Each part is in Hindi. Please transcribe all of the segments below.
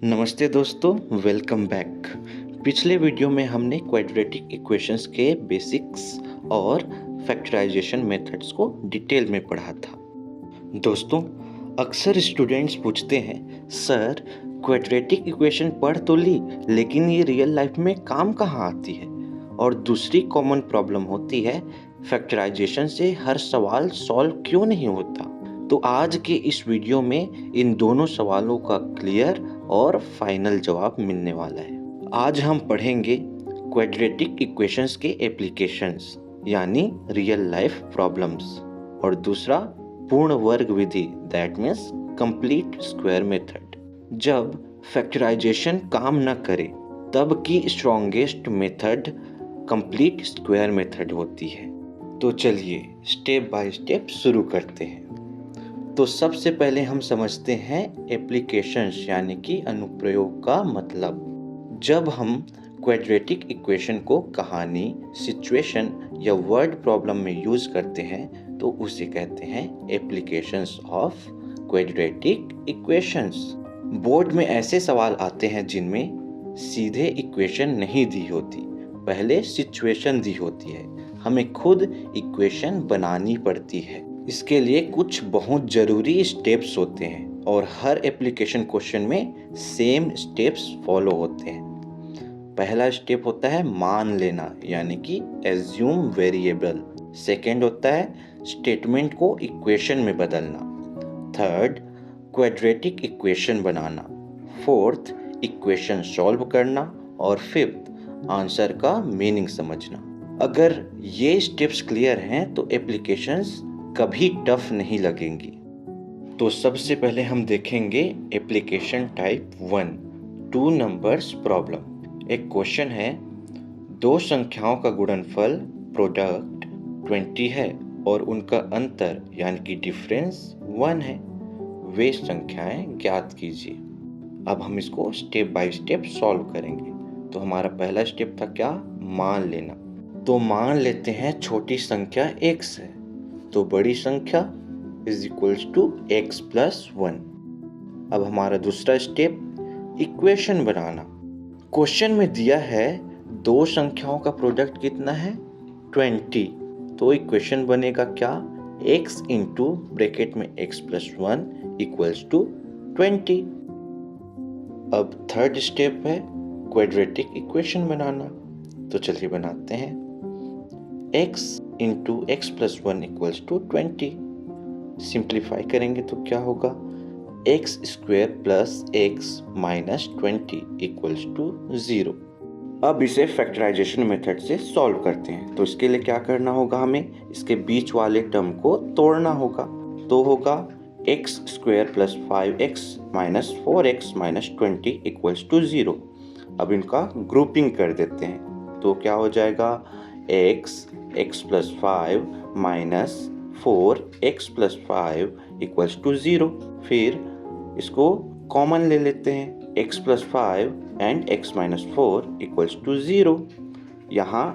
नमस्ते दोस्तों, वेलकम बैक। पिछले वीडियो में हमने क्वाड्रेटिक इक्वेशंस के बेसिक्स और फैक्टराइजेशन मेथड्स को डिटेल में पढ़ा था। दोस्तों, अक्सर स्टूडेंट्स पूछते हैं, सर क्वाड्रेटिक इक्वेशन पढ़ तो ली, लेकिन ये रियल लाइफ में काम कहाँ आती है? और दूसरी कॉमन प्रॉब्लम होती है, फैक्टराइजेशन से हर सवाल सॉल्व क्यों नहीं होता? तो आज के इस वीडियो में इन दोनों सवालों का क्लियर और फाइनल जवाब मिलने वाला है। आज हम पढ़ेंगे क्वाड्रेटिक इक्वेशंस के एप्लीकेशंस यानी रियल लाइफ प्रॉब्लम्स, और दूसरा पूर्ण वर्ग विधि that means complete square method. जब फैक्टराइजेशन काम न करे तब की strongest method complete square method होती है। तो चलिए स्टेप बाय स्टेप शुरू करते हैं। तो सबसे पहले हम समझते हैं एप्लीकेशंस यानी कि अनुप्रयोग का मतलब। जब हम क्वाड्रेटिक इक्वेशन को कहानी, सिचुएशन या वर्ड प्रॉब्लम में यूज करते हैं तो उसे कहते हैं applications of quadratic equations. Board में ऐसे सवाल आते हैं जिनमें सीधे इक्वेशन नहीं दी होती, पहले सिचुएशन दी होती है, हमें खुद इक्वेशन बनानी पड़ती है। इसके लिए कुछ बहुत ज़रूरी स्टेप्स होते हैं और हर एप्लीकेशन क्वेश्चन में सेम स्टेप्स फॉलो होते हैं। पहला स्टेप होता है मान लेना यानी कि एज्यूम वेरिएबल। सेकंड होता है स्टेटमेंट को इक्वेशन में बदलना। थर्ड, क्वाड्रेटिक इक्वेशन बनाना। फोर्थ, इक्वेशन सॉल्व करना। और फिफ्थ, आंसर का मीनिंग समझना। अगर ये स्टेप्स क्लियर हैं तो एप्लीकेशंस कभी टफ नहीं लगेंगी। तो सबसे पहले हम देखेंगे एप्लीकेशन टाइप 1, 2 नंबर्स प्रॉब्लम। एक क्वेश्चन है, दो संख्याओं का गुणनफल प्रोडक्ट 20 है और उनका अंतर यानी कि डिफरेंस 1 है। वे संख्याएं ज्ञात कीजिए। अब हम इसको स्टेप बाय स्टेप सॉल्व करेंगे। तो हमारा पहला स्टेप था क्या? मान लेना। तो मान लेते हैं छोटी संख्या x है, तो बड़ी संख्या is equals to x plus 1। अब हमारा दूसरा स्टेप इक्वेशन बनाना। क्वेश्चन में दिया है दो संख्याओं का प्रोडक्ट कितना है? 20। तो इक्वेशन बनेगा क्या? x इंटू ब्रैकेट में x प्लस 1 इक्वल्स टू 20। अब थर्ड स्टेप है क्वाड्रेटिक इक्वेशन बनाना। तो चलिए बनाते हैं। x into x plus 1 equals to 20। Simplify करेंगे तो क्या होगा? X square plus x minus 20 equals to 0। अब इसे फैक्टराइजेशन मेथड से सॉल्व करते हैं। तो इसके लिए क्या करना होगा? हमें इसके बीच वाले टर्म को तोड़ना होगा। तो होगा x square plus 5x minus 4x minus 20 equals to 0। अब इनका ग्रुपिंग कर देते हैं। तो क्या हो जाएगा? x plus 5 minus 4x plus 5 equals to 0। फिर इसको कॉमन ले लेते हैं। x plus 5 and x minus 4 equals to 0। यहाँ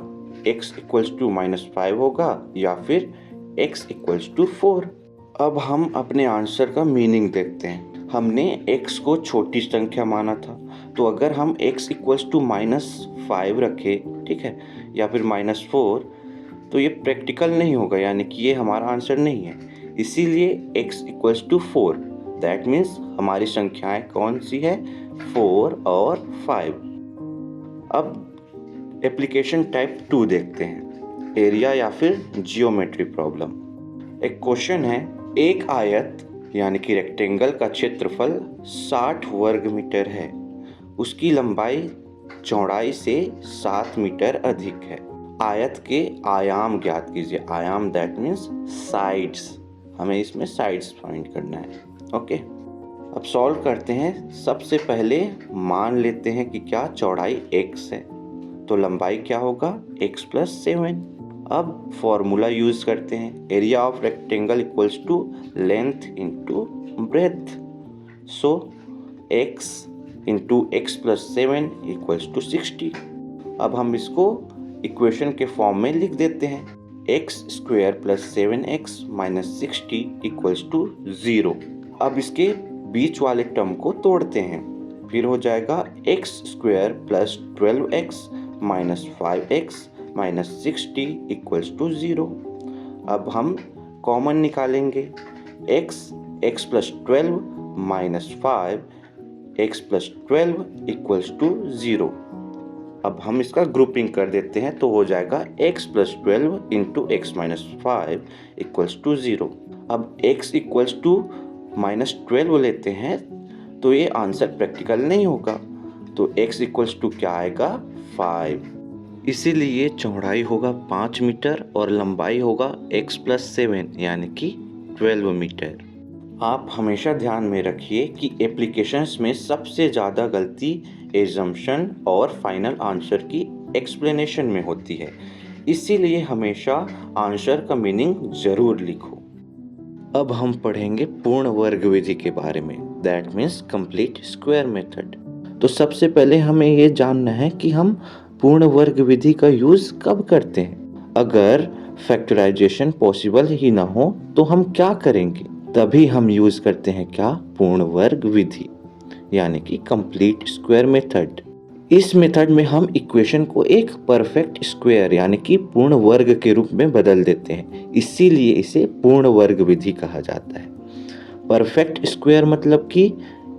x इक्वल्स टू माइनस 5 होगा या फिर x इक्वल्स टू 4। अब हम अपने आंसर का मीनिंग देखते हैं। हमने x को छोटी संख्या माना था, तो अगर हम x इक्वल्स टू माइनस 5 रखें, ठीक है, या फिर माइनस 4, तो ये प्रैक्टिकल नहीं होगा, यानी कि ये हमारा आंसर नहीं है। इसीलिए x equals to 4, that means हमारी संख्याएं कौन सी है? 4 और 5। अब एप्लीकेशन टाइप 2 देखते हैं, एरिया या फिर जियोमेट्री प्रॉब्लम। एक क्वेश्चन है, एक आयत यानी कि रेक्टेंगल का क्षेत्रफल 60 वर्ग मीटर है, उसकी लंबाई चौड़ाई से 7 मीटर अधिक है। आयत के आयाम ज्ञात कीजिए। आयाम दैट मीन्स साइड्स, हमें इसमें साइड्स फाइंड करना है। ओके, अब सॉल्व करते हैं। सबसे पहले मान लेते हैं कि क्या? चौड़ाई x है, तो लंबाई क्या होगा? x plus 7। अब फॉर्मूला यूज करते हैं। Area of rectangle equals to length into breadth. So x into x plus 7 equals to 60। अब हम इसको इक्वेशन के फॉर्म में लिख देते हैं। X square plus 7x minus 60 equals to 0। अब इसके बीच वाले टर्म को तोड़ते हैं। फिर हो जाएगा x square plus 12x minus 5x minus 60 equals to 0। अब हम कॉमन निकालेंगे। x plus 12 minus 5 x plus 12 equals to 0। अब हम इसका ग्रुपिंग कर देते हैं तो हो जाएगा x plus 12 into x minus 5 equals to 0। अब x इक्वल्स टू माइनस 12 लेते हैं तो ये आंसर प्रैक्टिकल नहीं होगा, तो x इक्वल्स टू क्या आएगा 5। इसीलिए चौड़ाई होगा 5 मीटर और लंबाई होगा x प्लस 7 यानी कि 12 मीटर। आप हमेशा ध्यान में रखिए कि एप्लीकेशंस में सबसे ज़्यादा गलती एजम्पशन और फाइनल आंसर की एक्सप्लेनेशन में होती है, इसीलिए हमेशा आंसर का मीनिंग ज़रूर लिखो। अब हम पढ़ेंगे पूर्ण वर्ग विधि के बारे में, that means complete square method. तो सबसे पहले हमें ये जानना है कि हम पूर्ण वर्ग विधि का यूज़ कब करते हैं। अगर फैक्टराइजेशन पॉसिबल ही ना हो तो हम क्या करेंगे, तभी हम यूज़ करते हैं क्या, पूर्ण वर्ग विधि यानी कि कंप्लीट स्क्वायर मेथड। इस मेथड में हम इक्वेशन को एक परफेक्ट स्क्वायर यानी कि पूर्ण वर्ग के रूप में बदल देते हैं, इसीलिए इसे पूर्ण वर्ग विधि कहा जाता है। परफेक्ट स्क्वायर मतलब कि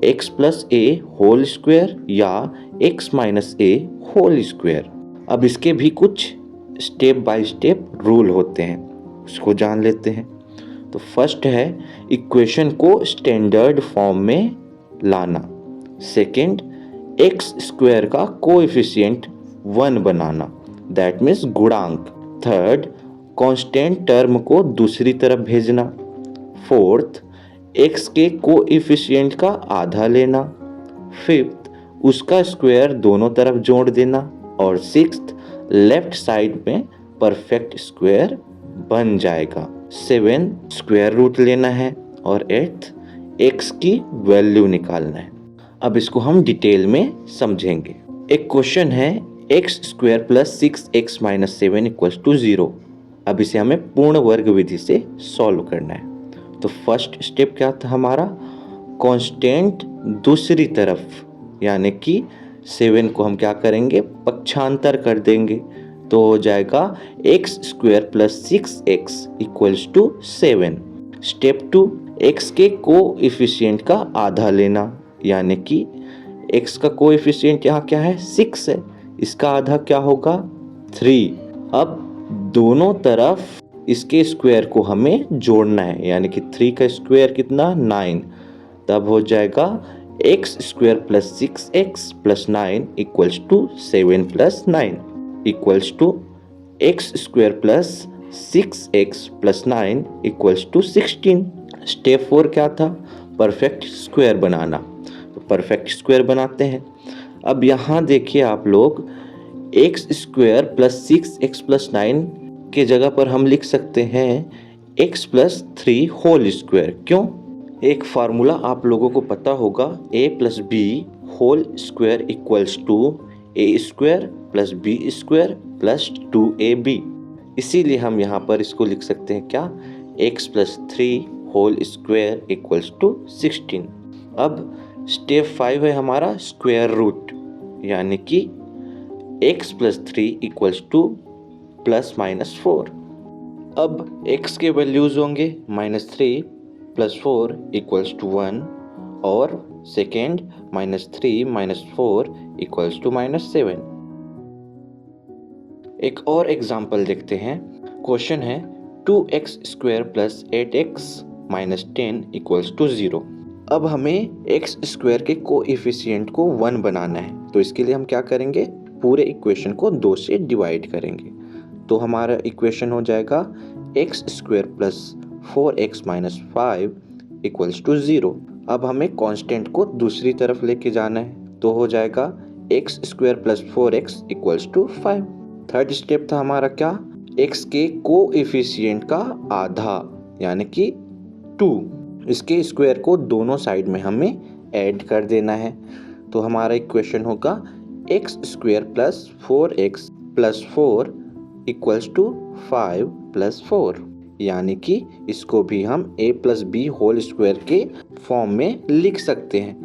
x प्लस ए होल स्क्वायर या x माइनस ए होल स्क्वायर। अब इसके भी कुछ स्टेप बाय स्टेप रूल होते हैं, उसको जान लेते हैं। तो फर्स्ट है इक्वेशन को स्टैंडर्ड फॉर्म में लाना। सेकंड, एक्स स्क्वायर का कोएफिशिएंट 1 बनाना, दैट मीन्स गुणांक। थर्ड, कांस्टेंट टर्म को दूसरी तरफ भेजना। फोर्थ, एक्स के कोएफिशिएंट का आधा लेना। फिफ्थ, उसका स्क्वायर दोनों तरफ जोड़ देना। और सिक्स्थ, लेफ्ट साइड में परफेक्ट स्क्वायर बन जाएगा। 7, स्क्वायर रूट लेना है। और 8, एक्स की वैल्यू निकालना है। अब इसको हम डिटेल में समझेंगे। एक क्वेश्चन है x square plus 6x minus 7 equals to 0। अब इसे हमें पूर्ण वर्ग विधि से सॉल्व करना है। तो फर्स्ट स्टेप क्या था हमारा, कांस्टेंट दूसरी तरफ यानी कि 7 को हम क्या करेंगे, पक्षांतर कर देंगे तो हो जाएगा x square plus 6x equals to 7। Step 2, x के कोएफिशिएंट का आधा लेना यानी कि x का कोएफिशिएंट यहाँ क्या है 6 है, इसका आधा क्या होगा 3। अब दोनों तरफ इसके स्क्वायर को हमें जोड़ना है यानी कि 3 का स्क्वायर कितना 9, तब हो जाएगा x square plus 6x plus 9 equals to 7 plus 9 equals to x square plus 6x plus 9 equals to 16। Step 4 क्या था, परफेक्ट स्क्वायर बनाना। तो परफेक्ट स्क्वायर बनाते हैं। अब यहाँ देखिए आप लोग, x square plus 6x plus 9 के जगह पर हम लिख सकते हैं x प्लस 3 होल स्क्वायर। क्यों, एक फार्मूला आप लोगों को पता होगा, a plus b whole square equals to a square plus b square plus 2ab। इसीलिए हम यहाँ पर इसको लिख सकते हैं क्या, x plus 3 whole square equals to 16। अब स्टेप 5 है हमारा स्क्वायर रूट यानी कि x plus 3 equals to plus minus 4। अब x के वैल्यूज़ होंगे -3 प्लस 4 इक्वल्स टू 1 और सेकेंड -3 माइनस 4 इक्वल्स टू -7। एक और एग्जाम्पल देखते हैं। क्वेश्चन है 2x square plus 8x minus 10 equals to 0। अब हमें x स्क्वायर के कोएफिशिएंट को 1 बनाना है, तो इसके लिए हम क्या करेंगे, पूरे इक्वेशन को 2 से डिवाइड करेंगे। तो हमारा इक्वेशन हो जाएगा x square plus 4x minus 5 equals to 0। अब हमें कांस्टेंट को दूसरी तरफ लेके जाना है, तो हो जाएगा x square plus 4x equals to 5। Third step था हमारा क्या, x के कोएफिशिएंट का आधा यानी कि 2, इसके स्क्वायर को दोनों साइड में हमें ऐड कर देना है। तो हमारा इक्वेशन होगा x square plus 4x plus 4 equals to 5 plus 4, यानी कि इसको भी हम a plus b whole square के फॉर्म में लिख सकते हैं।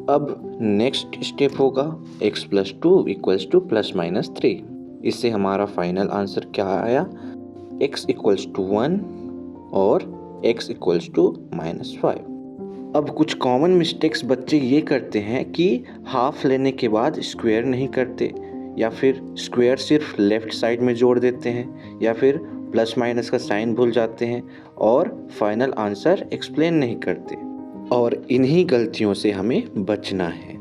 अब नेक्स्ट स्टेप होगा x plus 2 equals to plus minus 3। इससे हमारा फाइनल आंसर क्या आया, x इक्वल्स टू 1 और x इक्वल्स टू माइनस 5। अब कुछ कॉमन मिस्टेक्स बच्चे ये करते हैं कि हाफ लेने के बाद स्क्वायर नहीं करते, या फिर स्क्वायर सिर्फ लेफ़्ट साइड में जोड़ देते हैं, या फिर प्लस माइनस का साइन भूल जाते हैं और फाइनल आंसर एक्सप्लेन नहीं करते, और इन्हीं गलतियों से हमें बचना है।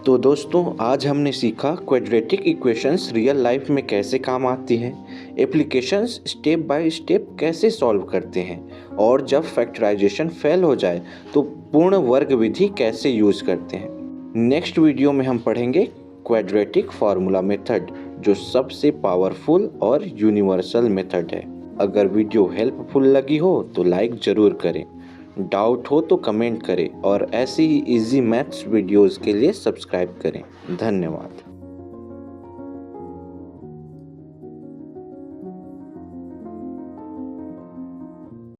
तो दोस्तों, आज हमने सीखा क्वाड्रेटिक इक्वेशंस रियल लाइफ में कैसे काम आती हैं, एप्लीकेशंस स्टेप बाय स्टेप कैसे सॉल्व करते हैं, और जब फैक्टराइजेशन फेल हो जाए तो पूर्ण वर्ग विधि कैसे यूज़ करते हैं। नेक्स्ट वीडियो में हम पढ़ेंगे क्वाड्रेटिक फार्मूला मेथड, जो सबसे पावरफुल और यूनिवर्सल मेथड है। अगर वीडियो हेल्पफुल लगी हो तो लाइक ज़रूर करें, डाउट हो तो कमेंट करें, और ऐसी ही इजी मैथ्स वीडियोज़ के लिए सब्सक्राइब करें। धन्यवाद।